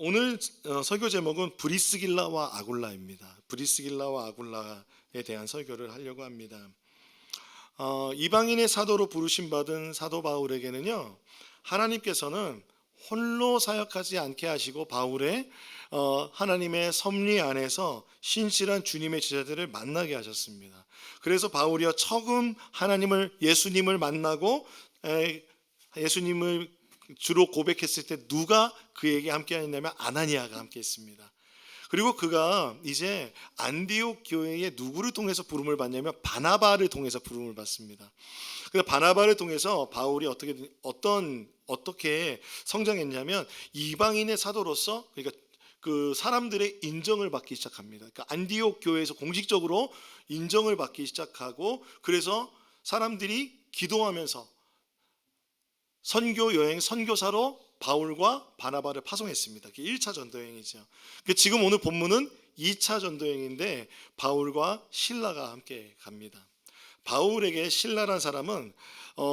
오늘 설교 제목은 브리스길라와 아굴라입니다. 브리스길라와 아굴라에 대한 설교를 하려고 합니다. 이방인의 사도로 부르심 받은 사도 바울에게는요, 하나님께서는 홀로 사역하지 않게 하시고 바울의 하나님의 섭리 안에서 신실한 주님의 제자들을 만나게 하셨습니다. 그래서 바울이요 처음 예수님을 만나고 예수님을 주로 고백했을 때 누가 그에게 함께 했냐면 아나니아가 함께 했습니다. 그리고 그가 이제 안디옥 교회에 누구를 통해서 부름을 받냐면 바나바를 통해서 부름을 받습니다. 그래서 바나바를 통해서 바울이 어떻게 성장했냐면 이방인의 사도로서, 그러니까 그 사람들의 인정을 받기 시작합니다. 그러니까 안디옥 교회에서 공식적으로 인정을 받기 시작하고, 그래서 사람들이 기도하면서 선교 여행 선교사로 바울과 바나바를 파송했습니다. 그게 1차 전도여행이죠. 지금 오늘 본문은 2차 전도여행인데 바울과 실라가 함께 갑니다. 바울에게 실라란 사람은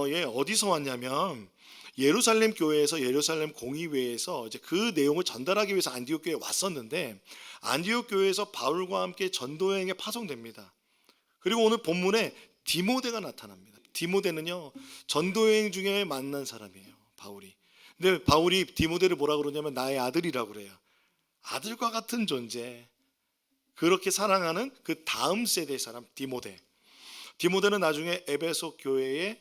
얘 어디서 왔냐면 예루살렘 교회에서, 예루살렘 공의회에서 이제 그 내용을 전달하기 위해서 안디옥 교회에 왔었는데, 안디옥 교회에서 바울과 함께 전도여행에 파송됩니다. 그리고 오늘 본문에 디모데가 나타납니다. 디모데는요 전도여행 중에 만난 사람이에요, 바울이. 근데 바울이 디모데를 뭐라 그러냐면 나의 아들이라고 그래요. 아들과 같은 존재, 그렇게 사랑하는 그 다음 세대의 사람 디모데. 디모데는 나중에 에베소 교회의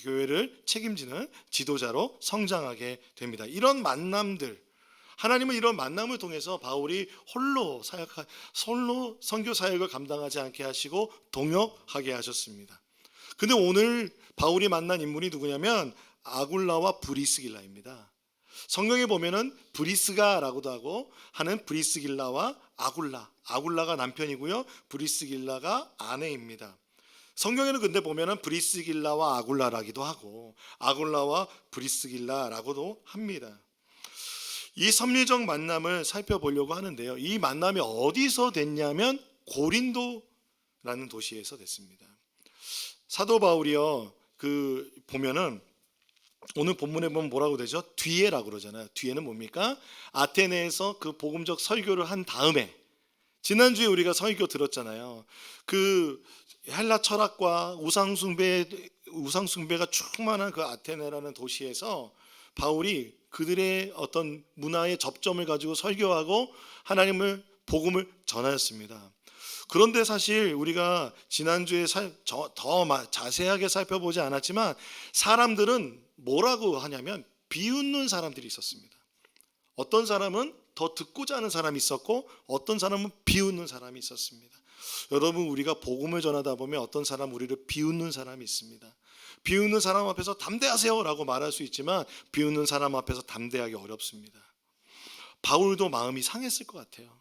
교회를 책임지는 지도자로 성장하게 됩니다. 이런 만남들, 하나님은 이런 만남을 통해서 바울이 홀로 선교 사역을 감당하지 않게 하시고 동역하게 하셨습니다. 근데 오늘 바울이 만난 인물이 누구냐면 아굴라와 브리스길라입니다. 성경에 보면은 브리스가라고도 하고 하는 브리스길라와 아굴라가 남편이고요, 브리스길라가 아내입니다. 성경에는 근데 보면은 브리스길라와 아굴라라기도 하고 아굴라와 브리스길라라고도 합니다. 이 섭리적 만남을 살펴보려고 하는데요, 이 만남이 어디서 됐냐면 고린도라는 도시에서 됐습니다. 사도 바울이요, 보면은 오늘 본문에 보면 뭐라고 되죠? 뒤에라고 그러잖아요. 뒤에는 뭡니까? 아테네에서 그 복음적 설교를 한 다음에, 지난주에 우리가 설교 들었잖아요. 그 헬라 철학과 우상숭배가 충만한 그 아테네라는 도시에서 바울이 그들의 어떤 문화의 접점을 가지고 설교하고 복음을 전하였습니다. 그런데 사실 우리가 지난주에 더 자세하게 살펴보지 않았지만 사람들은 뭐라고 하냐면 비웃는 사람들이 있었습니다. 어떤 사람은 더 듣고자 하는 사람이 있었고 어떤 사람은 비웃는 사람이 있었습니다. 여러분, 우리가 복음을 전하다 보면 어떤 사람 우리를 비웃는 사람이 있습니다. 비웃는 사람 앞에서 담대하세요 라고 말할 수 있지만 비웃는 사람 앞에서 담대하기 어렵습니다. 바울도 마음이 상했을 것 같아요.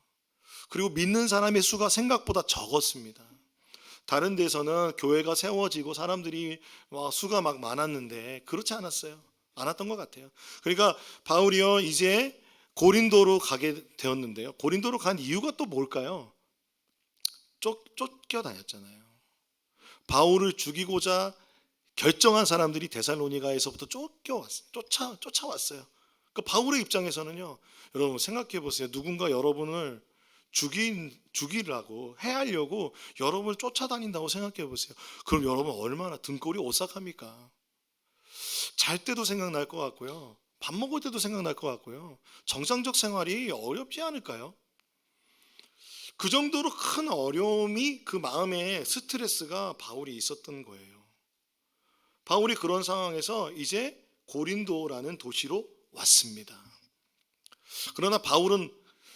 그리고 믿는 사람의 수가 생각보다 적었습니다. 다른 데서는 교회가 세워지고 사람들이 수가 막 많았는데 그렇지 않았던 것 같아요. 그러니까 바울이요 이제 고린도로 가게 되었는데요, 고린도로 간 이유가 또 뭘까요? 쫓겨다녔잖아요. 바울을 죽이고자 결정한 사람들이 데살로니가에서부터 쫓아왔어요. 그러니까 바울의 입장에서는요, 여러분 생각해 보세요. 누군가 여러분을 죽이려고 해하려고 여러분을 쫓아다닌다고 생각해 보세요. 그럼 여러분 얼마나 등골이 오싹합니까? 잘 때도 생각날 것 같고요, 밥 먹을 때도 생각날 것 같고요, 정상적 생활이 어렵지 않을까요? 그 정도로 큰 어려움이, 그 마음에 스트레스가 바울이 있었던 거예요. 바울이 그런 상황에서 이제 고린도라는 도시로 왔습니다. 그러나 바울은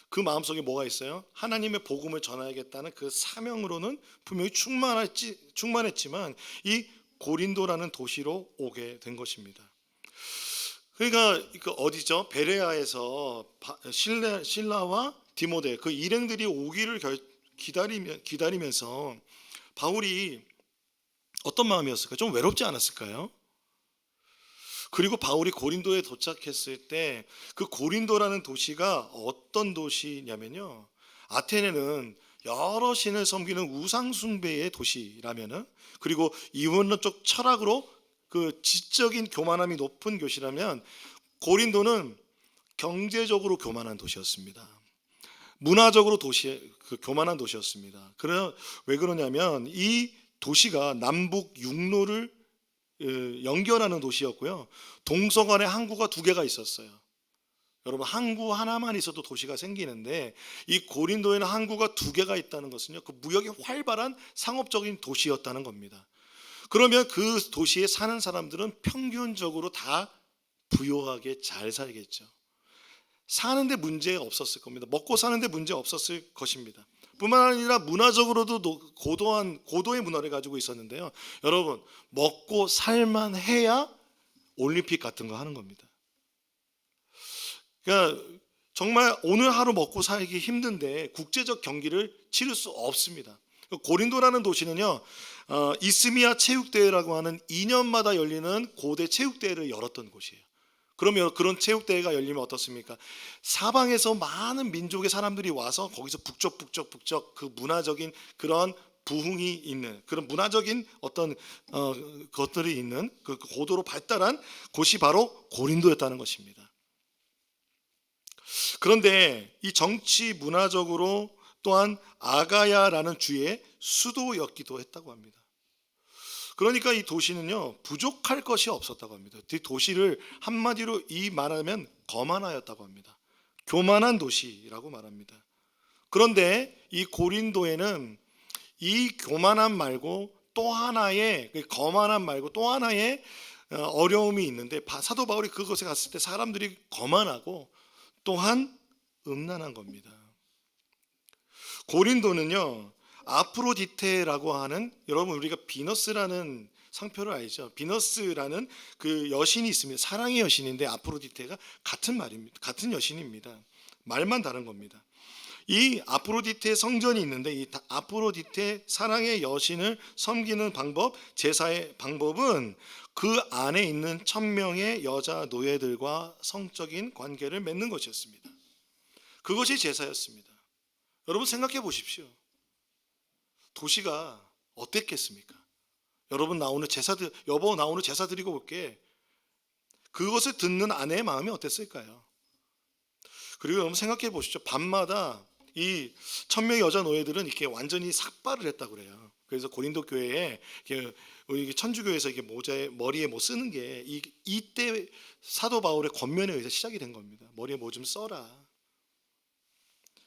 그 마음속에 뭐가 있어요? 하나님의 복음을 전하야겠다는 그 사명으로는 분명히 충만했지만 이 고린도라는 도시로 오게 된 것입니다. 그러니까 어디죠? 베레아에서 실라와 디모데 그 일행들이 오기를 기다리면서 바울이 어떤 마음이었을까요? 좀 외롭지 않았을까요? 그리고 바울이 고린도에 도착했을 때 그 고린도라는 도시가 어떤 도시냐면요, 아테네는 여러 신을 섬기는 우상숭배의 도시라면은, 그리고 이원론적 철학으로 그 지적인 교만함이 높은 교시라면, 고린도는 경제적으로 교만한 도시였습니다. 문화적으로 교만한 도시였습니다. 왜 그러냐면 이 도시가 남북 육로를 연결하는 도시였고요. 동서간에 항구가 두 개가 있었어요. 여러분, 항구 하나만 있어도 도시가 생기는데 이 고린도에는 항구가 두 개가 있다는 것은요, 그 무역이 활발한 상업적인 도시였다는 겁니다. 그러면 그 도시에 사는 사람들은 평균적으로 다 부유하게 잘 살겠죠. 사는데 문제가 없었을 겁니다. 먹고 사는데 문제 없었을 것입니다. 뿐만 아니라 문화적으로도 고도의 문화를 가지고 있었는데요. 여러분, 먹고 살만 해야 올림픽 같은 거 하는 겁니다. 그러니까 정말 오늘 하루 먹고 살기 힘든데 국제적 경기를 치를 수 없습니다. 고린도라는 도시는요, 이스미아 체육대회라고 하는 2년마다 열리는 고대 체육대회를 열었던 곳이에요. 그러면 그런 체육대회가 열리면 어떻습니까? 사방에서 많은 민족의 사람들이 와서 거기서 북적 그 문화적인 그런 부흥이 있는, 그런 문화적인 어떤 것들이 있는 그 고도로 발달한 곳이 바로 고린도였다는 것입니다. 그런데 이 정치 문화적으로 또한 아가야라는 주의 수도였기도 했다고 합니다. 그러니까 이 도시는요, 부족할 것이 없었다고 합니다. 이 도시를 한마디로 말하면 거만하였다고 합니다. 교만한 도시라고 말합니다. 그런데 이 고린도에는 이 교만함 말고 또 하나의, 거만함 말고 또 하나의 어려움이 있는데, 사도 바울이 그곳에 갔을 때 사람들이 거만하고 또한 음란한 겁니다. 고린도는요, 아프로디테라고 하는, 여러분 우리가 비너스라는 상표를 알죠? 비너스라는 그 여신이 있습니다. 사랑의 여신인데 아프로디테가 같은 말입니다. 같은 여신입니다. 말만 다른 겁니다. 이 아프로디테 성전이 있는데 이 아프로디테 사랑의 여신을 섬기는 방법, 제사의 방법은 그 안에 있는 1000명의 여자 노예들과 성적인 관계를 맺는 것이었습니다. 그것이 제사였습니다. 여러분 생각해 보십시오. 도시가 어땠겠습니까? 여보 나 오늘 제사 드리고 올게. 그것을 듣는 아내의 마음이 어땠을까요? 그리고 여러분 생각해 보십시오. 밤마다 이 1000명의 여자 노예들은 이렇게 완전히 삭발을 했다고 그래요. 그래서 고린도 교회에 우리 천주교에서 이게 머리에 뭐 쓰는 게 이때 사도 바울의 권면에 의해서 시작이 된 겁니다. 머리에 뭐 좀 써라.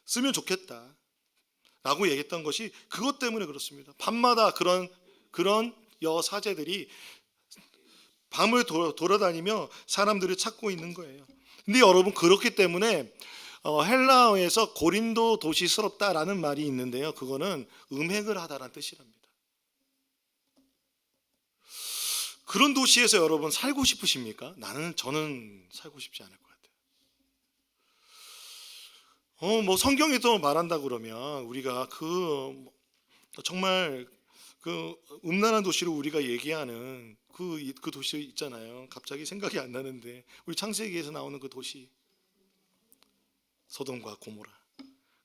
쓰면 좋겠다. 라고 얘기했던 것이 그것 때문에 그렇습니다. 밤마다 그런 여사제들이 밤을 돌아다니며 사람들을 찾고 있는 거예요. 근데 여러분 그렇기 때문에 헬라어에서 고린도 도시스럽다라는 말이 있는데요. 그거는 음행을 하다라는 뜻이랍니다. 그런 도시에서 여러분 살고 싶으십니까? 저는 살고 싶지 않을 것 같아요. 뭐 성경에도 말한다 그러면 우리가 정말 음란한 도시로 우리가 얘기하는 그 도시 있잖아요. 갑자기 생각이 안 나는데 우리 창세기에서 나오는 그 도시, 소돔과 고모라,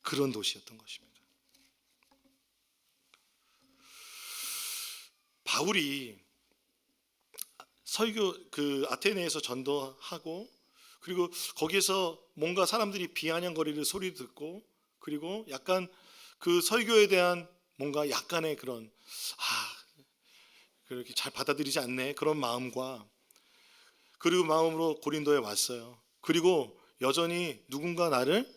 그런 도시였던 것입니다. 바울이 설교 아테네에서 전도하고 그리고 거기에서 뭔가 사람들이 비아냥거리는 소리 듣고 그리고 약간 그 설교에 대한 뭔가 약간의 그런 그렇게 잘 받아들이지 않네 그런 마음과 그리고 마음으로 고린도에 왔어요. 그리고 여전히 누군가 나를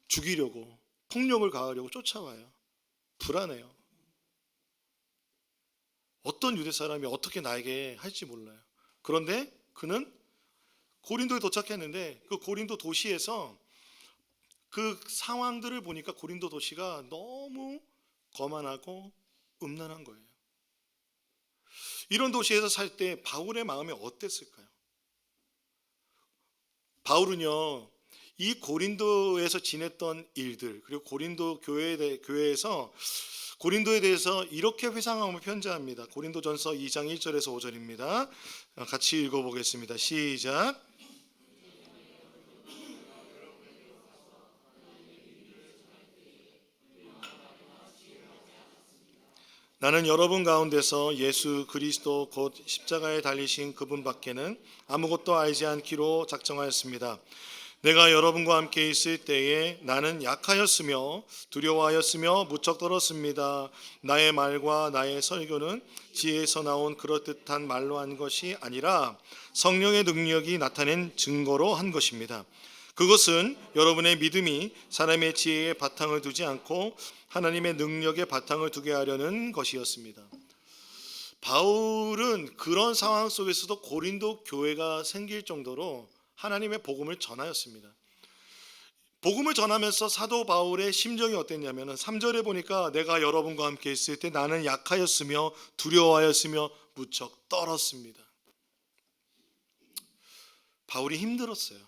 죽이려고 폭력을 가하려고 쫓아와요. 불안해요. 어떤 유대 사람이 어떻게 나에게 할지 몰라요. 그런데 그는 고린도에 도착했는데 그 고린도 도시에서 그 상황들을 보니까 고린도 도시가 너무 거만하고 음란한 거예요. 이런 도시에서 살 때 바울의 마음이 어땠을까요? 바울은요, 이 고린도에서 지냈던 일들 그리고 고린도 교회에서 고린도에 대해서 이렇게 회상하며 편지합니다. 고린도전서 2장 1절에서 5절입니다. 같이 읽어보겠습니다. 시작. 나는 여러분 가운데서 예수 그리스도 곧 십자가에 달리신 그분 밖에는 아무것도 알지 않기로 작정하였습니다. 내가 여러분과 함께 있을 때에 나는 약하였으며 두려워하였으며 무척 떨었습니다. 나의 말과 나의 설교는 지혜에서 나온 그럴듯한 말로 한 것이 아니라 성령의 능력이 나타낸 증거로 한 것입니다. 그것은 여러분의 믿음이 사람의 지혜에 바탕을 두지 않고 하나님의 능력에 바탕을 두게 하려는 것이었습니다. 바울은 그런 상황 속에서도 고린도 교회가 생길 정도로 하나님의 복음을 전하였습니다. 복음을 전하면서 사도 바울의 심정이 어땠냐면 3절에 보니까 내가 여러분과 함께 있을 때 나는 약하였으며 두려워하였으며 무척 떨었습니다. 바울이 힘들었어요.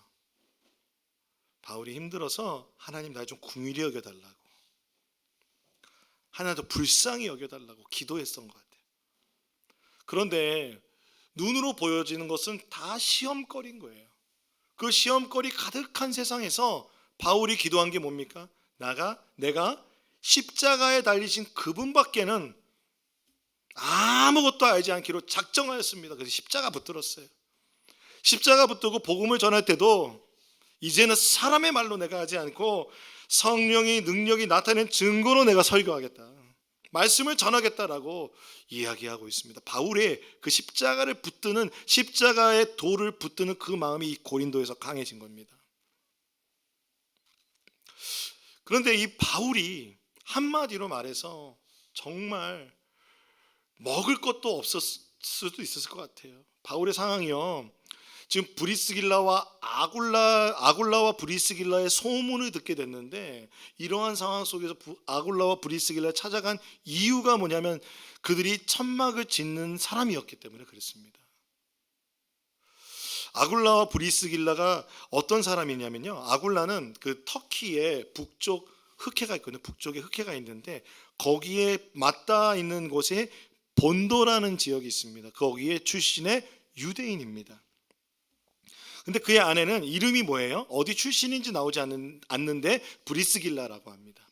바울이 힘들어서 하나님 나 좀 긍휼히 여겨달라고, 하나 더 불쌍히 여겨달라고 기도했던 것 같아요. 그런데 눈으로 보여지는 것은 다 시험거리인 거예요. 그 시험거리 가득한 세상에서 바울이 기도한 게 뭡니까? 내가 십자가에 달리신 그분밖에는 아무것도 알지 않기로 작정하였습니다. 그래서 십자가 붙들었어요. 십자가 붙들고 복음을 전할 때도 이제는 사람의 말로 내가 하지 않고 성령의 능력이 나타낸 증거로 내가 설교하겠다, 말씀을 전하겠다라고 이야기하고 있습니다. 바울의 그 십자가를 붙드는, 십자가의 돌을 붙드는 그 마음이 이 고린도에서 강해진 겁니다. 그런데 이 바울이 한마디로 말해서 정말 먹을 것도 없었을 수도 있었을 것 같아요. 바울의 상황이요, 지금 브리스길라와 아굴라와 브리스길라의 소문을 듣게 됐는데, 이러한 상황 속에서 아굴라와 브리스길라를 찾아간 이유가 뭐냐면 그들이 천막을 짓는 사람이었기 때문에 그렇습니다. 아굴라와 브리스길라가 어떤 사람이냐면요, 아굴라는 그 터키의 북쪽 흑해가 있거든요. 북쪽에 흑해가 있는데 거기에 맞닿아 있는 곳에 본도라는 지역이 있습니다. 거기에 출신의 유대인입니다. 근데 그의 아내는 이름이 뭐예요? 어디 출신인지 나오지 않는데 브리스길라라고 합니다.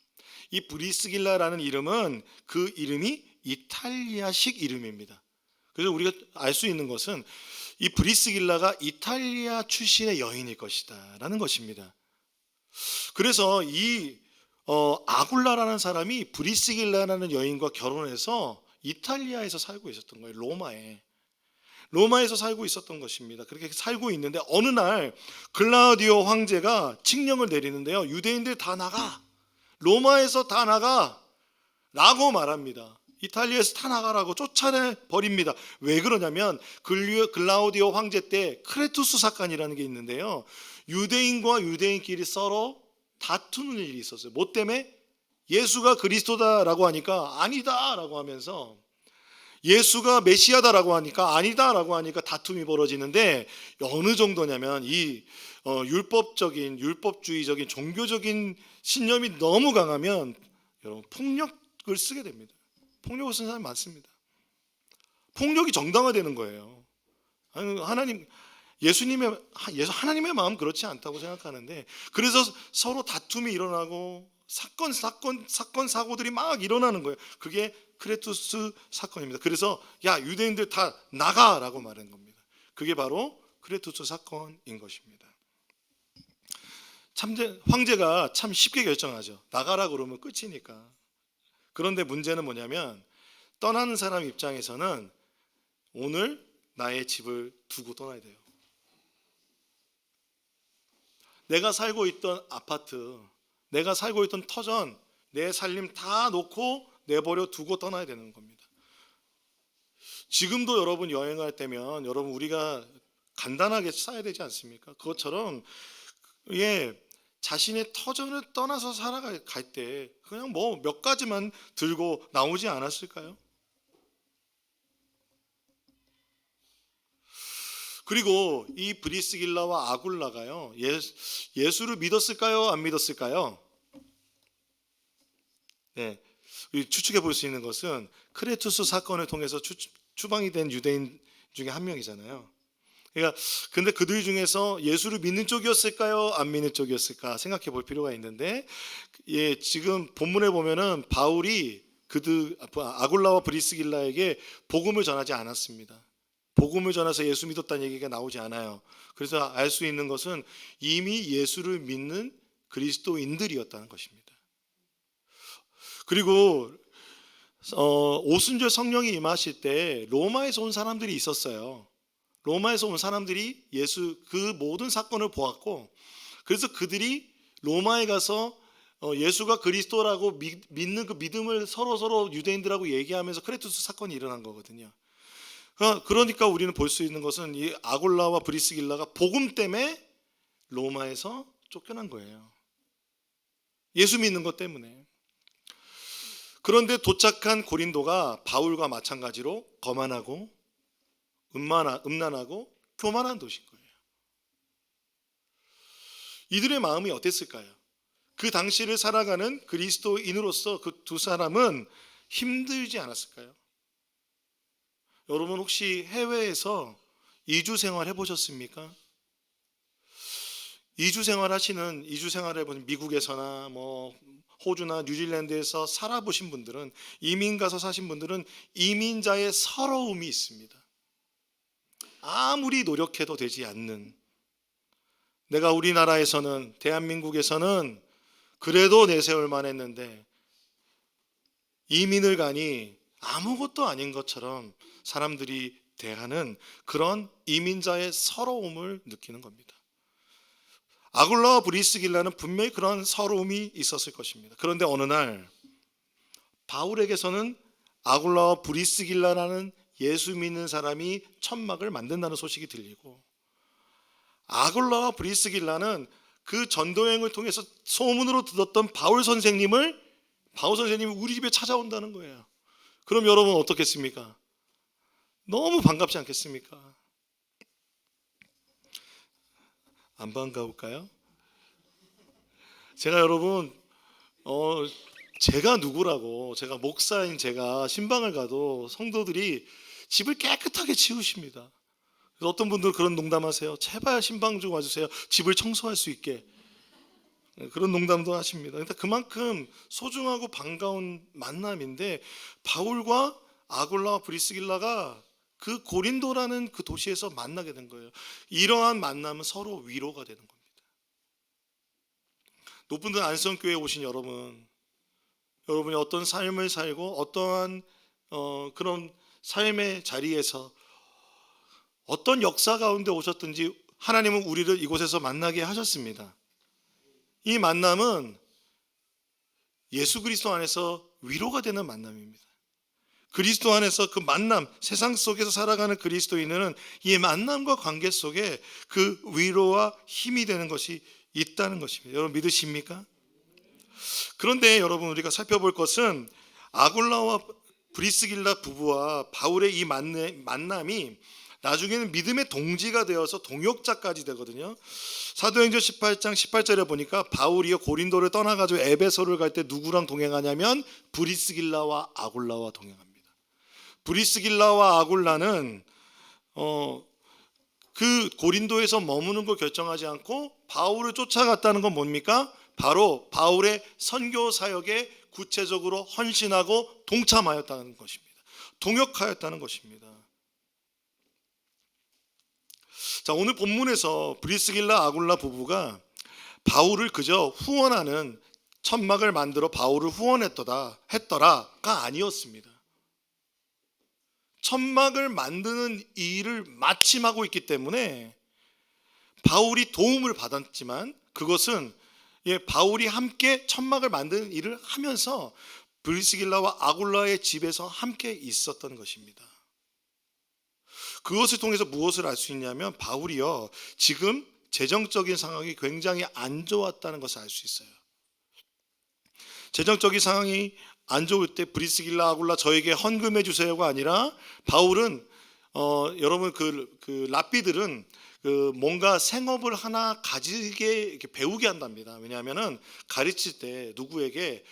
이 브리스길라라는 이름은 그 이름이 이탈리아식 이름입니다. 그래서 우리가 알 수 있는 것은 이 브리스길라가 이탈리아 출신의 여인일 것이다 라는 것입니다. 그래서 이 아굴라라는 사람이 브리스길라라는 여인과 결혼해서 이탈리아에서 살고 있었던 거예요. 로마에서 살고 있었던 것입니다. 그렇게 살고 있는데 어느 날 글라우디오 황제가 칙령을 내리는데요, 유대인들 다 나가, 로마에서 다 나가 라고 말합니다. 이탈리아에서 다 나가라고 쫓아내 버립니다. 왜 그러냐면 글라우디오 황제 때 크레투스 사건이라는 게 있는데요, 유대인과 유대인끼리 서로 다투는 일이 있었어요. 뭐 때문에? 예수가 그리스도다라고 하니까 아니다라고 하면서, 예수가 메시아다라고 하니까 아니다라고 하니까 다툼이 벌어지는데, 어느 정도냐면 이 율법주의적인 종교적인 신념이 너무 강하면 여러분 폭력을 쓰게 됩니다. 폭력을 쓰는 사람이 많습니다. 폭력이 정당화되는 거예요. 하나님의 마음 그렇지 않다고 생각하는데, 그래서 서로 다툼이 일어나고 사건 사고들이 막 일어나는 거예요. 그게 크레투스 사건입니다. 그래서 야, 유대인들 다 나가라고 말한 겁니다. 그게 바로 크레투스 사건인 것입니다. 황제가 참 쉽게 결정하죠. 나가라 그러면 끝이니까. 그런데 문제는 뭐냐면 떠나는 사람 입장에서는 오늘 나의 집을 두고 떠나야 돼요. 내가 살고 있던 아파트, 내가 살고 있던 터전, 내 살림 다 놓고 내버려 두고 떠나야 되는 겁니다. 지금도 여러분 여행할 때면 여러분 우리가 간단하게 싸야 되지 않습니까? 그것처럼 자신의 터전을 떠나서 살아갈 때 그냥 뭐 몇 가지만 들고 나오지 않았을까요? 그리고 이 브리스길라와 아굴라가요, 예수를 믿었을까요? 안 믿었을까요? 네, 추측해 볼 수 있는 것은 크레투스 사건을 통해서 추방이 된 유대인 중에 한 명이잖아요. 그러니까 근데 그들 중에서 예수를 믿는 쪽이었을까요? 안 믿는 쪽이었을까 생각해 볼 필요가 있는데, 지금 본문에 보면은 바울이 아굴라와 브리스길라에게 복음을 전하지 않았습니다. 복음을 전해서 예수 믿었다는 얘기가 나오지 않아요. 그래서 알 수 있는 것은 이미 예수를 믿는 그리스도인들이었다는 것입니다. 그리고 오순절 성령이 임하실 때 로마에서 온 사람들이 있었어요. 로마에서 온 사람들이 그 모든 사건을 보았고, 그래서 그들이 로마에 가서 예수가 그리스도라고 믿는 그 믿음을 서로 유대인들하고 얘기하면서 크레투스 사건이 일어난 거거든요. 그러니까 우리는 볼 수 있는 것은 이 아굴라와 브리스길라가 복음 때문에 로마에서 쫓겨난 거예요. 예수 믿는 것 때문에. 그런데 도착한 고린도가 바울과 마찬가지로 거만하고 음란하고 교만한 도시인 거예요. 이들의 마음이 어땠을까요? 그 당시를 살아가는 그리스도인으로서 그 두 사람은 힘들지 않았을까요? 여러분 혹시 해외에서 이주 생활 해보셨습니까? 이주 생활 해보는 미국에서나 호주나 뉴질랜드에서 살아보신 분들은, 이민 가서 사신 분들은 이민자의 서러움이 있습니다. 아무리 노력해도 되지 않는, 내가 우리나라에서는, 대한민국에서는 그래도 내세울만 했는데 이민을 가니 아무것도 아닌 것처럼 사람들이 대하는 그런 이민자의 서러움을 느끼는 겁니다. 아굴라와 브리스길라는 분명히 그런 서러움이 있었을 것입니다. 그런데 어느 날 바울에게서는 아굴라와 브리스길라라는 예수 믿는 사람이 천막을 만든다는 소식이 들리고, 아굴라와 브리스길라는 그 전도여행을 통해서 소문으로 들었던 바울 선생님이 우리 집에 찾아온다는 거예요. 그럼 여러분 어떻겠습니까? 너무 반갑지 않겠습니까? 안 반가울까요? 제가 여러분 제가 누구라고, 제가 목사인 제가 신방을 가도 성도들이 집을 깨끗하게 치우십니다. 그래서 어떤 분들은 그런 농담하세요. 제발 신방 좀 와주세요. 집을 청소할 수 있게. 그런 농담도 하십니다. 그러니까 그만큼 소중하고 반가운 만남인데, 바울과 아굴라와 브리스길라가 그 고린도라는 그 도시에서 만나게 된 거예요. 이러한 만남은 서로 위로가 되는 겁니다. 높은 데 안성교회에 오신 여러분이 어떤 삶을 살고 어떠한 그런 삶의 자리에서 어떤 역사 가운데 오셨든지 하나님은 우리를 이곳에서 만나게 하셨습니다. 이 만남은 예수 그리스도 안에서 위로가 되는 만남입니다. 그리스도 안에서 그 만남, 세상 속에서 살아가는 그리스도인은 이 만남과 관계 속에 그 위로와 힘이 되는 것이 있다는 것입니다. 여러분 믿으십니까? 그런데 여러분 우리가 살펴볼 것은 아굴라와 브리스길라 부부와 바울의 이 만남이 나중에는 믿음의 동지가 되어서 동역자까지 되거든요. 사도행전 18장 18절에 보니까 바울이 고린도를 떠나가지고 에베소를 갈 때 누구랑 동행하냐면 브리스길라와 아굴라와 동행합니다. 브리스길라와 아굴라는 그 고린도에서 머무는 걸 결정하지 않고 바울을 쫓아갔다는 건 뭡니까? 바로 바울의 선교 사역에 구체적으로 헌신하고 동참하였다는 것입니다. 동역하였다는 것입니다. 자, 오늘 본문에서 브리스길라 아굴라 부부가 바울을 그저 후원하는, 천막을 만들어 바울을 했더라가 아니었습니다. 천막을 만드는 일을 마침 하고 있기 때문에 바울이 도움을 받았지만, 그것은 바울이 함께 천막을 만드는 일을 하면서 브리스길라와 아굴라의 집에서 함께 있었던 것입니다. 그것을 통해서 무엇을 알 수 있냐면, 바울이요 지금 재정적인 상황이 굉장히 안 좋았다는 것을 알 수 있어요. 재정적인 상황이 안 좋을 때 브리스길라 아굴라 저에게 헌금해 주세요가 아니라, 바울은 여러분 그 랍비들은 뭔가 생업을 하나 가지게 이렇게 배우게 한답니다. 왜냐하면은 가르칠 때 누구에게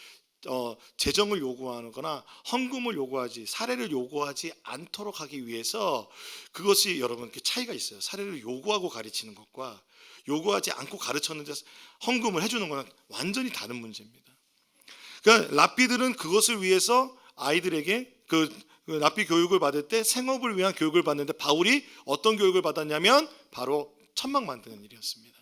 재정을 요구하거나 헌금을 요구하지, 사례를 요구하지 않도록 하기 위해서, 그것이 여러분 그 차이가 있어요. 사례를 요구하고 가르치는 것과 요구하지 않고 가르쳤는데 헌금을 해주는 것은 완전히 다른 문제입니다. 그러니까 랍비들은 그것을 위해서 아이들에게 그 납비 교육을 받을 때 생업을 위한 교육을 받는데 바울이 어떤 교육을 받았냐면 바로 천막 만드는 일이었습니다.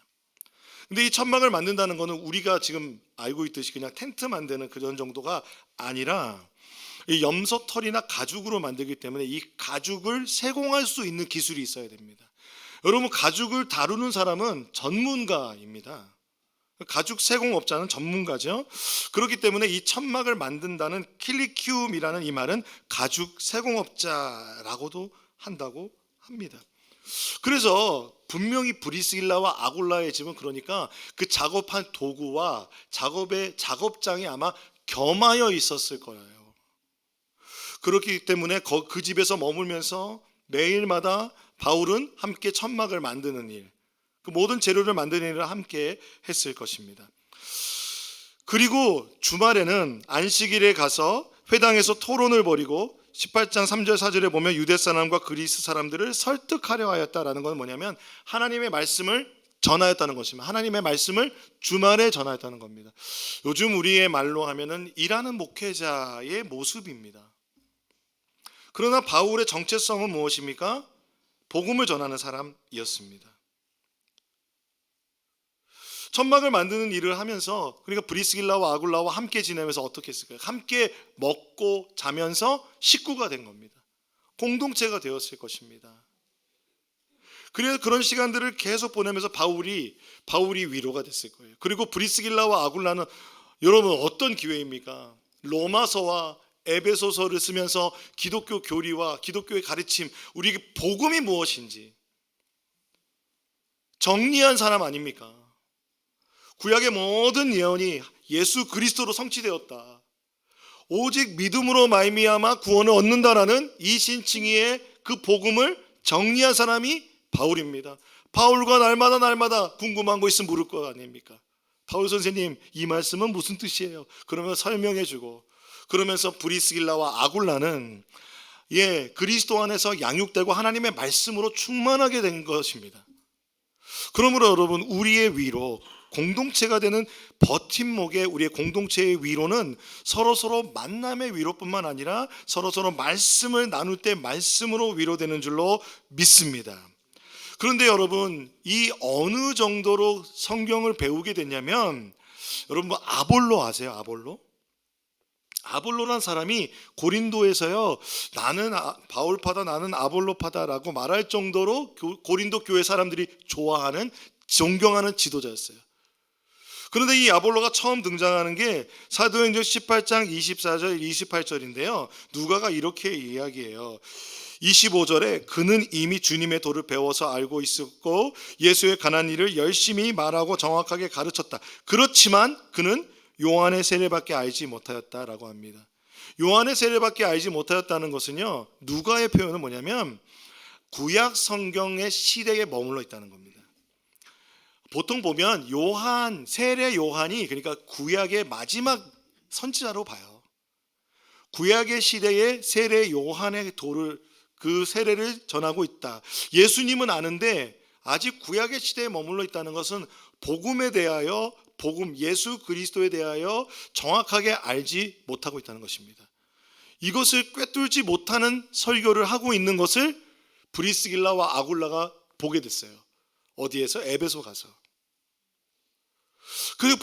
근데 이 천막을 만든다는 것은 우리가 지금 알고 있듯이 그냥 텐트 만드는 그런 정도가 아니라 이 염소털이나 가죽으로 만들기 때문에 이 가죽을 세공할 수 있는 기술이 있어야 됩니다. 여러분, 가죽을 다루는 사람은 전문가입니다. 가죽 세공업자는 전문가죠. 그렇기 때문에 이 천막을 만든다는 킬리키움이라는 이 말은 가죽 세공업자라고도 한다고 합니다. 그래서 분명히 브리스길라와 아굴라의 집은 그러니까 그 작업한 도구와 작업장이 아마 겸하여 있었을 거예요. 그렇기 때문에 그 집에서 머물면서 매일마다 바울은 함께 천막을 만드는 일, 그 모든 재료를 만드는 일을 함께 했을 것입니다. 그리고 주말에는 안식일에 가서 회당에서 토론을 벌이고 18장 3절 4절에 보면 유대 사람과 그리스 사람들을 설득하려 하였다라는 건 뭐냐면 하나님의 말씀을 전하였다는 것입니다. 하나님의 말씀을 주말에 전하였다는 겁니다. 요즘 우리의 말로 하면은 일하는 목회자의 모습입니다. 그러나 바울의 정체성은 무엇입니까? 복음을 전하는 사람이었습니다. 천막을 만드는 일을 하면서, 그러니까 브리스길라와 아굴라와 함께 지내면서 어떻게 했을까요? 함께 먹고 자면서 식구가 된 겁니다. 공동체가 되었을 것입니다. 그래서 그런 시간들을 계속 보내면서 바울이 위로가 됐을 거예요. 그리고 브리스길라와 아굴라는 여러분 어떤 기회입니까? 로마서와 에베소서를 쓰면서 기독교 교리와 기독교의 가르침, 우리에게 복음이 무엇인지 정리한 사람 아닙니까? 구약의 모든 예언이 예수 그리스도로 성취되었다. 오직 믿음으로 말미암아 구원을 얻는다라는 이 신칭의의 그 복음을 정리한 사람이 바울입니다. 바울과 날마다 궁금한 거 있으면 물을 거 아닙니까? 바울 선생님, 이 말씀은 무슨 뜻이에요? 그러면 설명해주고, 그러면서 브리스길라와 아굴라는 그리스도 안에서 양육되고 하나님의 말씀으로 충만하게 된 것입니다. 그러므로 여러분, 우리의 위로, 공동체가 되는 버팀목의 우리의 공동체의 위로는 서로서로 만남의 위로뿐만 아니라 서로서로 말씀을 나눌 때 말씀으로 위로되는 줄로 믿습니다. 그런데 여러분, 이 어느 정도로 성경을 배우게 됐냐면, 여러분 아볼로 아세요? 아볼로란 사람이 고린도에서요, 나는 바울파다, 나는 아볼로파다라고 말할 정도로 고린도 교회 사람들이 좋아하는, 존경하는 지도자였어요. 그런데 이 아볼로가 처음 등장하는 게 사도행전 18장 24절 28절인데요 누가가 이렇게 이야기해요. 25절에 그는 이미 주님의 도를 배워서 알고 있었고 예수의 가난 일을 열심히 말하고 정확하게 가르쳤다. 그렇지만 그는 요한의 세례밖에 알지 못하였다라고 합니다. 요한의 세례밖에 알지 못하였다는 것은요, 누가의 표현은 뭐냐면 구약 성경의 시대에 머물러 있다는 겁니다. 보통 보면 세례 요한이, 그러니까 구약의 마지막 선지자로 봐요. 구약의 시대에 세례 요한의 그 세례를 전하고 있다. 예수님은 아는데 아직 구약의 시대에 머물러 있다는 것은 복음에 대하여, 예수 그리스도에 대하여 정확하게 알지 못하고 있다는 것입니다. 이것을 꿰뚫지 못하는 설교를 하고 있는 것을 브리스길라와 아굴라가 보게 됐어요. 어디에서? 에베소 가서. 그리고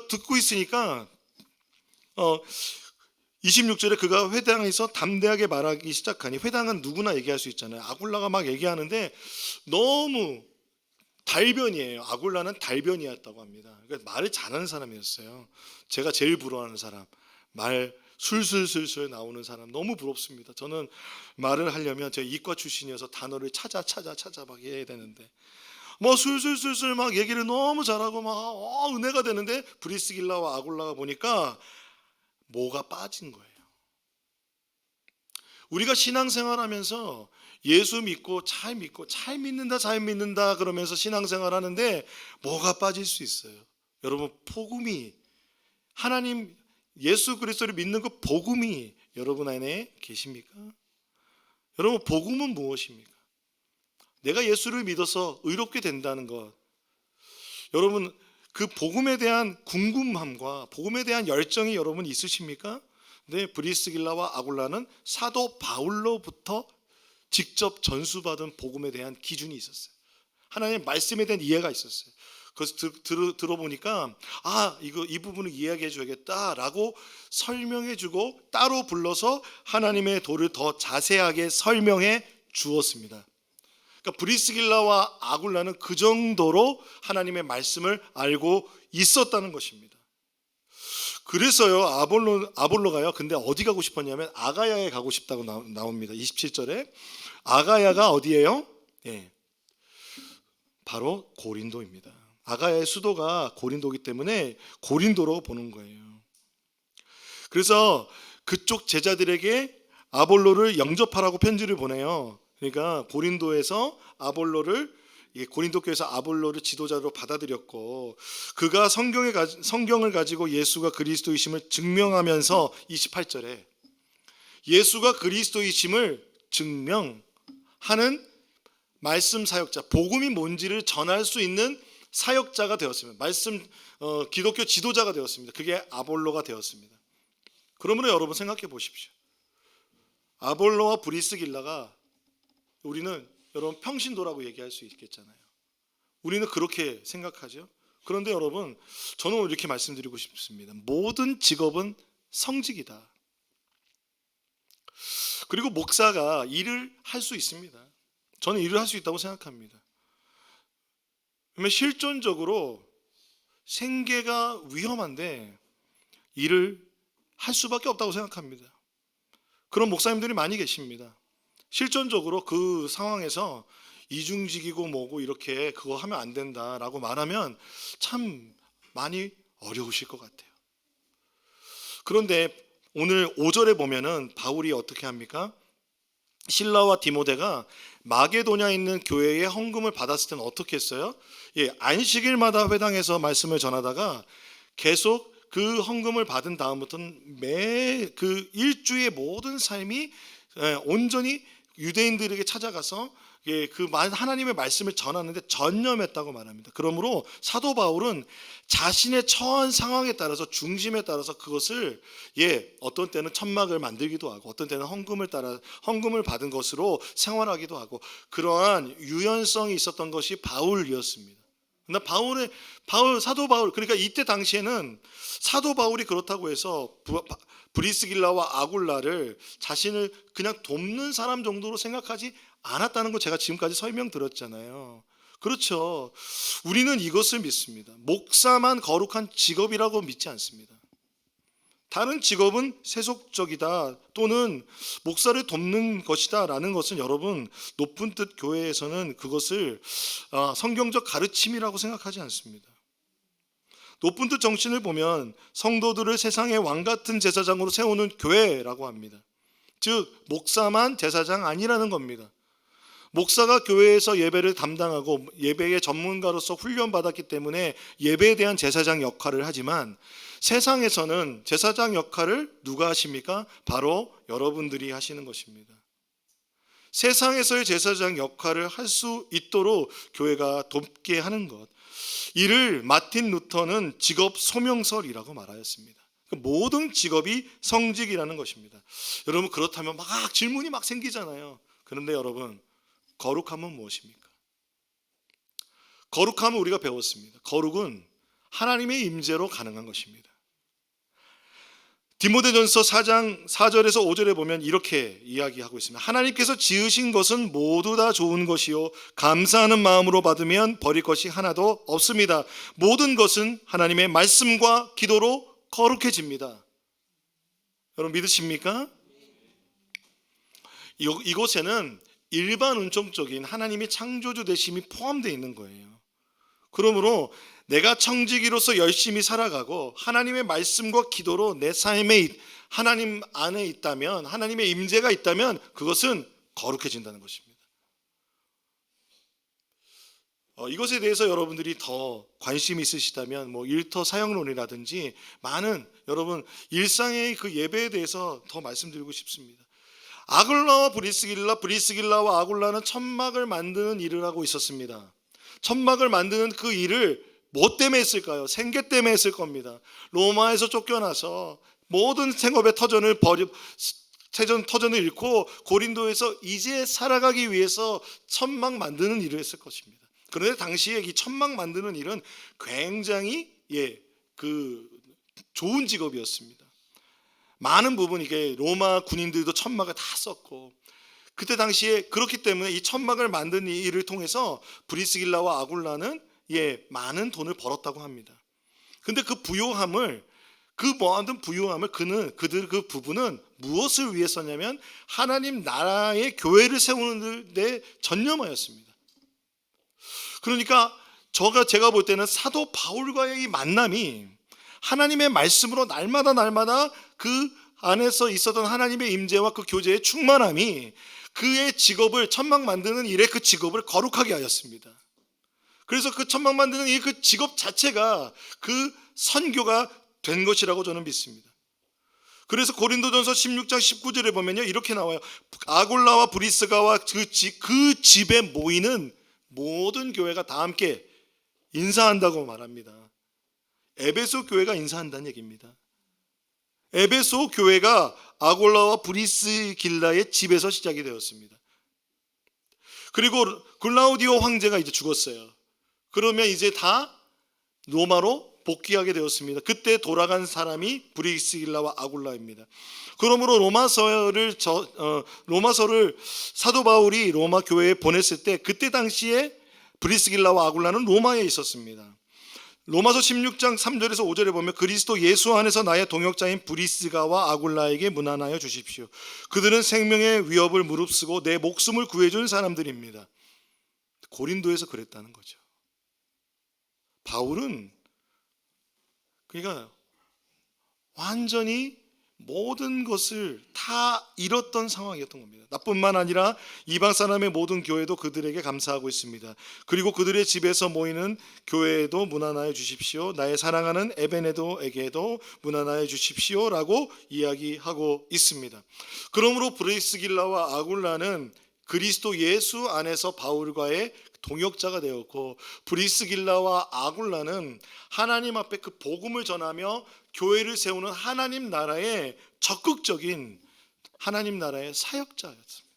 듣고 있으니까 26절에 그가 회당에서 담대하게 말하기 시작하니, 회당은 누구나 얘기할 수 있잖아요. 아굴라가 막 얘기하는데 너무 달변이에요. 아굴라는 달변이었다고 합니다. 그러니까 말을 잘하는 사람이었어요. 제가 제일 부러워하는 사람, 말 술술술술 나오는 사람 너무 부럽습니다. 저는 말을 하려면 제가 이과 출신이어서 단어를 찾아 막 해야 되는데 뭐 술술술술 막 얘기를 너무 잘하고 막 은혜가 되는데 브리스길라와 아굴라가 보니까 뭐가 빠진 거예요. 우리가 신앙생활하면서 예수 믿고 잘 믿는다 그러면서 신앙생활하는데 뭐가 빠질 수 있어요? 여러분, 복음이, 하나님 예수 그리스도를 믿는 그 복음이 여러분 안에 계십니까? 여러분, 복음은 무엇입니까? 내가 예수를 믿어서 의롭게 된다는 것, 여러분 그 복음에 대한 궁금함과 복음에 대한 열정이 여러분 있으십니까? 근데 브리스길라와 아굴라는 사도 바울로부터 직접 전수받은 복음에 대한 기준이 있었어요. 하나님의 말씀에 대한 이해가 있었어요. 그래서 들어보니까 이 부분을 이야기해 줘야겠다라고 설명해주고 따로 불러서 하나님의 도를 더 자세하게 설명해 주었습니다. 그러니까 브리스길라와 아굴라는 그 정도로 하나님의 말씀을 알고 있었다는 것입니다. 그래서요 아볼로가요. 근데 어디 가고 싶었냐면 아가야에 가고 싶다고 나옵니다. 27절에 아가야가 어디예요? 예, 바로 고린도입니다. 아가야의 수도가 고린도이기 때문에 고린도로 보는 거예요. 그래서 그쪽 제자들에게 아볼로를 영접하라고 편지를 보내요. 그러니까 고린도에서 고린도 교회에서 아볼로를 지도자로 받아들였고, 그가 성경을 가지고 예수가 그리스도이심을 증명하면서 28절에 예수가 그리스도이심을 증명하는 말씀 사역자, 복음이 뭔지를 전할 수 있는 사역자가 되었습니다. 기독교 지도자가 되었습니다. 그게 아볼로가 되었습니다. 그러므로 여러분 생각해 보십시오. 아볼로와 브리스길라가 우리는 여러분 평신도라고 얘기할 수 있겠잖아요. 우리는 그렇게 생각하죠. 그런데 여러분, 저는 이렇게 말씀드리고 싶습니다. 모든 직업은 성직이다. 그리고 목사가 일을 할 수 있습니다. 저는 일을 할 수 있다고 생각합니다. 그러면 실존적으로 생계가 위험한데 일을 할 수밖에 없다고 생각합니다. 그런 목사님들이 많이 계십니다. 실존적으로 그 상황에서 이중직이고 뭐고 이렇게 그거 하면 안 된다라고 말하면 참 많이 어려우실 것 같아요. 그런데 오늘 5절에 보면은 바울이 어떻게 합니까? 실라와 디모데가 마게도냐에 있는 교회에 헌금을 받았을 때는 어떻게 했어요? 안식일마다 회당에서 말씀을 전하다가 계속 그 헌금을 받은 다음부터는 그 일주의 모든 삶이 온전히 유대인들에게 찾아가서 그 하나님의 말씀을 전하는데 전념했다고 말합니다. 그러므로 사도 바울은 자신의 처한 상황에 따라서, 중심에 따라서 그것을 어떤 때는 천막을 만들기도 하고, 어떤 때는 헌금을 받은 것으로 생활하기도 하고, 그러한 유연성이 있었던 것이 바울이었습니다. 사도 바울, 그러니까 이때 당시에는 사도 바울이 그렇다고 해서 브리스길라와 아굴라를 자신을 그냥 돕는 사람 정도로 생각하지 않았다는 거 제가 지금까지 설명드렸잖아요. 그렇죠. 우리는 이것을 믿습니다. 목사만 거룩한 직업이라고 믿지 않습니다. 다른 직업은 세속적이다 또는 목사를 돕는 것이다 라는 것은 여러분, 높은 뜻 교회에서는 그것을 성경적 가르침이라고 생각하지 않습니다. 높은 뜻 정신을 보면 성도들을 세상의 왕같은 제사장으로 세우는 교회라고 합니다. 즉 목사만 제사장 아니라는 겁니다. 목사가 교회에서 예배를 담당하고 예배의 전문가로서 훈련받았기 때문에 예배에 대한 제사장 역할을 하지만, 세상에서는 제사장 역할을 누가 하십니까? 바로 여러분들이 하시는 것입니다. 세상에서의 제사장 역할을 할 수 있도록 교회가 돕게 하는 것, 이를 마틴 루터는 직업 소명설이라고 말하였습니다. 모든 직업이 성직이라는 것입니다. 여러분, 그렇다면 질문이 생기잖아요. 그런데 여러분, 거룩함은 무엇입니까? 거룩함은 우리가 배웠습니다. 거룩은 하나님의 임재로 가능한 것입니다. 디모데전서 4장 4절에서 5절에 보면 이렇게 이야기하고 있습니다. 하나님께서 지으신 것은 모두 다 좋은 것이요 감사하는 마음으로 받으면 버릴 것이 하나도 없습니다. 모든 것은 하나님의 말씀과 기도로 거룩해집니다. 여러분 믿으십니까? 이곳에는 일반 운송적인 하나님의 창조주 되심이 포함되어 있는 거예요. 그러므로 내가 청지기로서 열심히 살아가고 하나님의 말씀과 기도로 내 삶에 하나님 안에 있다면, 하나님의 임재가 있다면 그것은 거룩해진다는 것입니다. 이것에 대해서 여러분들이 더 관심이 있으시다면 일터 사역론이라든지 많은 여러분 일상의 그 예배에 대해서 더 말씀드리고 싶습니다. 아굴라와 브리스길라와 아굴라는 천막을 만드는 일을 하고 있었습니다. 천막을 만드는 그 일을 뭐 때문에 했을까요? 생계 때문에 했을 겁니다. 로마에서 쫓겨나서 모든 생업의 터전을 잃고 고린도에서 이제 살아가기 위해서 천막 만드는 일을 했을 것입니다. 그런데 당시에 이 천막 만드는 일은 굉장히 좋은 직업이었습니다. 많은 부분 이게 로마 군인들도 천막을 다 썼고, 그때 당시에 그렇기 때문에 이 천막을 만드는 일을 통해서 브리스길라와 아굴라는 많은 돈을 벌었다고 합니다. 근데 그 그들 그 부부는 무엇을 위해 썼냐면 하나님 나라의 교회를 세우는 데 전념하였습니다. 그러니까 제가 볼 때는 사도 바울과의 이 만남이 하나님의 말씀으로 날마다 그 안에서 있었던 하나님의 임재와 그 교제의 충만함이 그의 직업을, 천막 만드는 일에 그 직업을 거룩하게 하였습니다. 그래서 그 천막 만드는 일, 그 직업 자체가 그 선교가 된 것이라고 저는 믿습니다. 그래서 고린도전서 16장 19절에 보면요, 이렇게 나와요. 아골라와 브리스가와 그 집에 모이는 모든 교회가 다 함께 인사한다고 말합니다. 에베소 교회가 인사한다는 얘기입니다. 에베소 교회가 아골라와 브리스길라의 집에서 시작이 되었습니다. 그리고 글라우디오 황제가 이제 죽었어요. 그러면 이제 다 로마로 복귀하게 되었습니다. 그때 돌아간 사람이 브리스길라와 아굴라입니다. 그러므로 로마서를 사도 바울이 로마 교회에 보냈을 때 그때 당시에 브리스길라와 아굴라는 로마에 있었습니다. 로마서 16장 3절에서 5절에 보면 그리스도 예수 안에서 나의 동역자인 브리스가와 아굴라에게 문안하여 주십시오. 그들은 생명의 위협을 무릅쓰고 내 목숨을 구해준 사람들입니다. 고린도에서 그랬다는 거죠. 바울은 그러니까 완전히 모든 것을 다 잃었던 상황이었던 겁니다. 나뿐만 아니라 이방 사람의 모든 교회도 그들에게 감사하고 있습니다. 그리고 그들의 집에서 모이는 교회에도 문안하여 주십시오. 나의 사랑하는 에베네도에게도 문안하여 주십시오 라고 이야기하고 있습니다. 그러므로 브리스길라와 아굴라는 그리스도 예수 안에서 바울과의 동역자가 되었고, 브리스길라와 아굴라는 하나님 앞에 그 복음을 전하며 교회를 세우는 하나님 나라의 적극적인 하나님 나라의 사역자였습니다.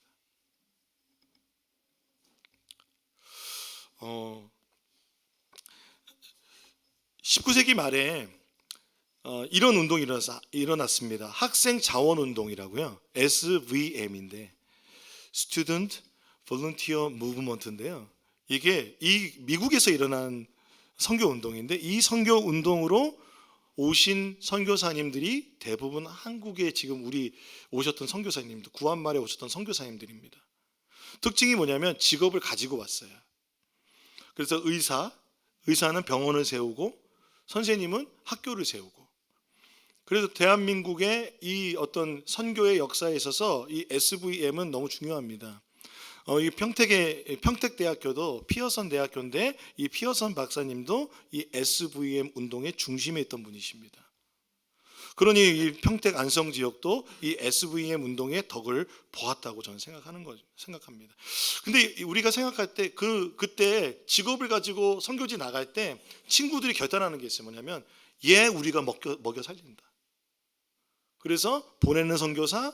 19세기 말에 이런 운동이 일어났습니다. 학생 자원 운동이라고요. SVM인데 Student Volunteer Movement인데요. 이게 미국에서 일어난 선교 운동인데, 이 선교 운동으로 오신 선교사님들이 대부분 한국에 지금 우리 오셨던 선교사님들, 구한말에 오셨던 선교사님들입니다. 특징이 뭐냐면 직업을 가지고 왔어요. 그래서 의사는 병원을 세우고 선생님은 학교를 세우고, 그래서 대한민국의 이 어떤 선교의 역사에 있어서 이 SVM은 너무 중요합니다. 이 평택대학교도 피어선 대학교인데, 이 피어선 박사님도 이 SVM 운동의 중심에 있던 분이십니다. 그러니 이 평택 안성 지역도 이 SVM 운동의 덕을 보았다고 저는 생각합니다. 근데 우리가 생각할 때 그때 직업을 가지고 선교지 나갈 때 친구들이 결단하는 게 있어요. 뭐냐면 우리가 먹여 살린다. 그래서 보내는 선교사,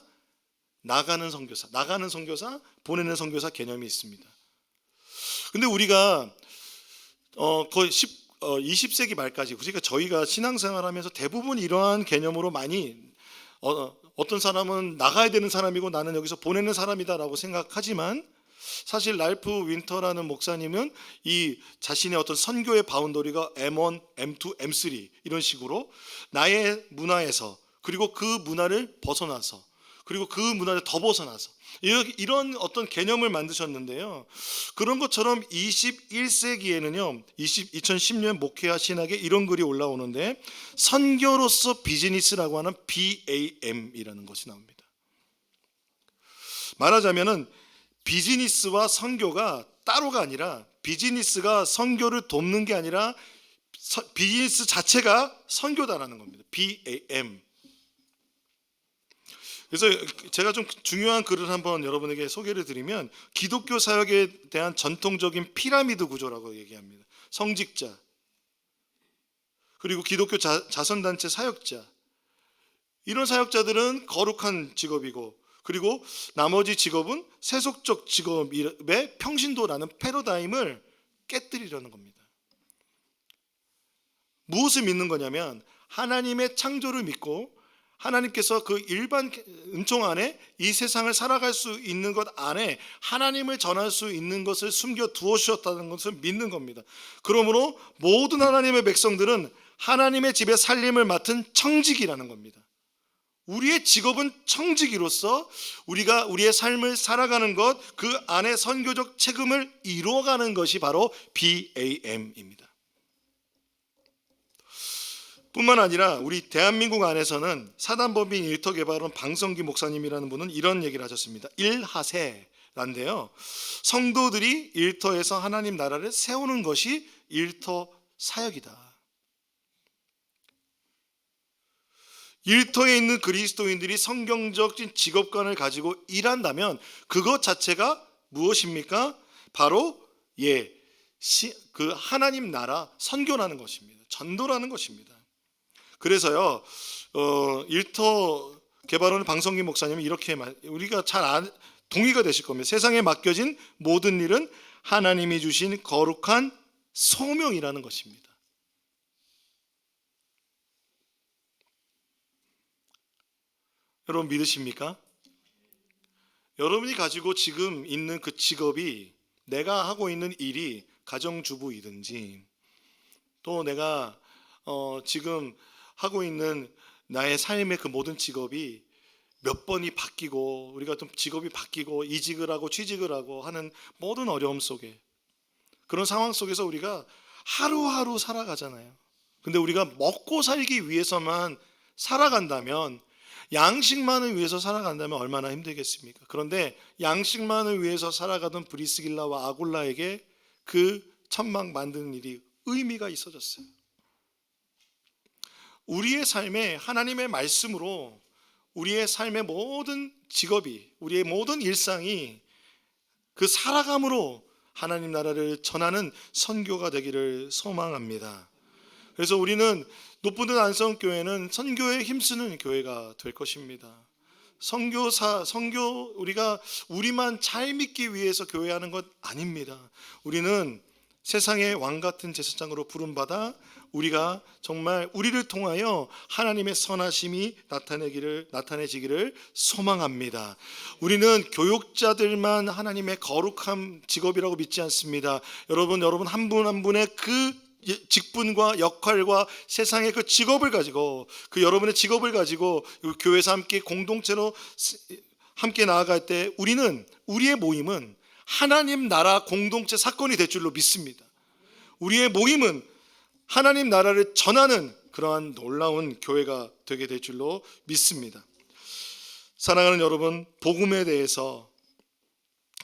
나가는 선교사, 보내는 선교사 개념이 있습니다. 근데 우리가 거의 20세기 말까지, 그러니까 저희가 신앙생활하면서 대부분 이러한 개념으로 많이 어떤 사람은 나가야 되는 사람이고 나는 여기서 보내는 사람이다라고 생각하지만, 사실 랄프 윈터라는 목사님은 이 자신의 어떤 선교의 바운더리가 M1, M2, M3 이런 식으로 나의 문화에서, 그리고 그 문화를 벗어나서, 그리고 그 문화를 더 벗어나서 이런 어떤 개념을 만드셨는데요. 그런 것처럼 21세기에는요 2010년 목회와 신학에 이런 글이 올라오는데, 선교로서 비즈니스라고 하는 BAM이라는 것이 나옵니다. 말하자면은 비즈니스와 선교가 따로가 아니라, 비즈니스가 선교를 돕는 게 아니라 비즈니스 자체가 선교다라는 겁니다. BAM. 그래서 제가 좀 중요한 글을 한번 여러분에게 소개를 드리면, 기독교 사역에 대한 전통적인 피라미드 구조라고 얘기합니다. 성직자, 그리고 기독교 자선단체 사역자, 이런 사역자들은 거룩한 직업이고, 그리고 나머지 직업은 세속적 직업의 평신도라는 패러다임을 깨뜨리려는 겁니다. 무엇을 믿는 거냐면 하나님의 창조를 믿고 하나님께서 그 일반 은총 안에 이 세상을 살아갈 수 있는 것 안에 하나님을 전할 수 있는 것을 숨겨 두어주셨다는 것을 믿는 겁니다. 그러므로 모든 하나님의 백성들은 하나님의 집에 살림을 맡은 청지기라는 겁니다. 우리의 직업은 청지기로서 우리가 우리의 삶을 살아가는 것, 그 안에 선교적 책임을 이루어가는 것이 바로 BAM입니다. 뿐만 아니라 우리 대한민국 안에서는 사단법인 일터개발원 방성기 목사님이라는 분은 이런 얘기를 하셨습니다. 일하세란데요, 성도들이 일터에서 하나님 나라를 세우는 것이 일터 사역이다. 일터에 있는 그리스도인들이 성경적인 직업관을 가지고 일한다면 그것 자체가 무엇입니까? 바로 그 하나님 나라 선교라는 것입니다. 전도라는 것입니다. 그래서요, 일터 개발원 방성기 목사님은 이렇게 우리가 잘 동의가 되실 겁니다. 세상에 맡겨진 모든 일은 하나님이 주신 거룩한 소명이라는 것입니다. 여러분 믿으십니까? 여러분이 가지고 지금 있는 그 직업이, 내가 하고 있는 일이 가정주부이든지, 또 내가 지금 하고 있는 나의 삶의 그 모든 직업이 몇 번이 바뀌고, 우리가 좀 직업이 바뀌고 이직을 하고 취직을 하고 하는 모든 어려움 속에, 그런 상황 속에서 우리가 하루하루 살아가잖아요. 근데 우리가 먹고 살기 위해서만 살아간다면, 양식만을 위해서 살아간다면 얼마나 힘들겠습니까? 그런데 양식만을 위해서 살아가던 브리스길라와 아굴라에게 그 천막 만드는 일이 의미가 있어졌어요. 우리의 삶에 하나님의 말씀으로 우리의 삶의 모든 직업이, 우리의 모든 일상이 그 살아감으로 하나님 나라를 전하는 선교가 되기를 소망합니다. 그래서 우리는 높은 안성교회는 선교에 힘쓰는 교회가 될 것입니다. 선교 우리가 우리만 잘 믿기 위해서 교회하는 것 아닙니다. 우리는 세상의 왕 같은 제사장으로 부름받아 우리가 정말 우리를 통하여 하나님의 선하심이 나타내지기를 소망합니다. 우리는 교육자들만 하나님의 거룩한 직업이라고 믿지 않습니다. 여러분 한 분 한 분의 그 직분과 역할과 세상의 그 직업을 가지고, 그 여러분의 직업을 가지고 교회에서 함께 공동체로 함께 나아갈 때 우리의 모임은 하나님 나라 공동체 사건이 될 줄로 믿습니다. 우리의 모임은 하나님 나라를 전하는 그러한 놀라운 교회가 되게 될 줄로 믿습니다. 사랑하는 여러분, 복음에 대해서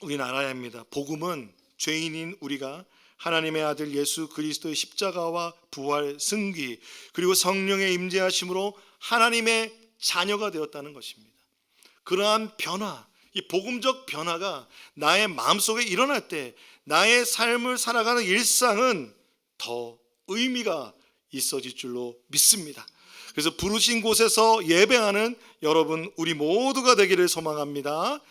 우리는 알아야 합니다. 복음은 죄인인 우리가 하나님의 아들 예수 그리스도의 십자가와 부활, 승귀, 그리고 성령의 임재하심으로 하나님의 자녀가 되었다는 것입니다. 그러한 변화, 이 복음적 변화가 나의 마음속에 일어날 때 나의 삶을 살아가는 일상은 더 의미가 있어질 줄로 믿습니다. 그래서 부르신 곳에서 예배하는 여러분, 우리 모두가 되기를 소망합니다.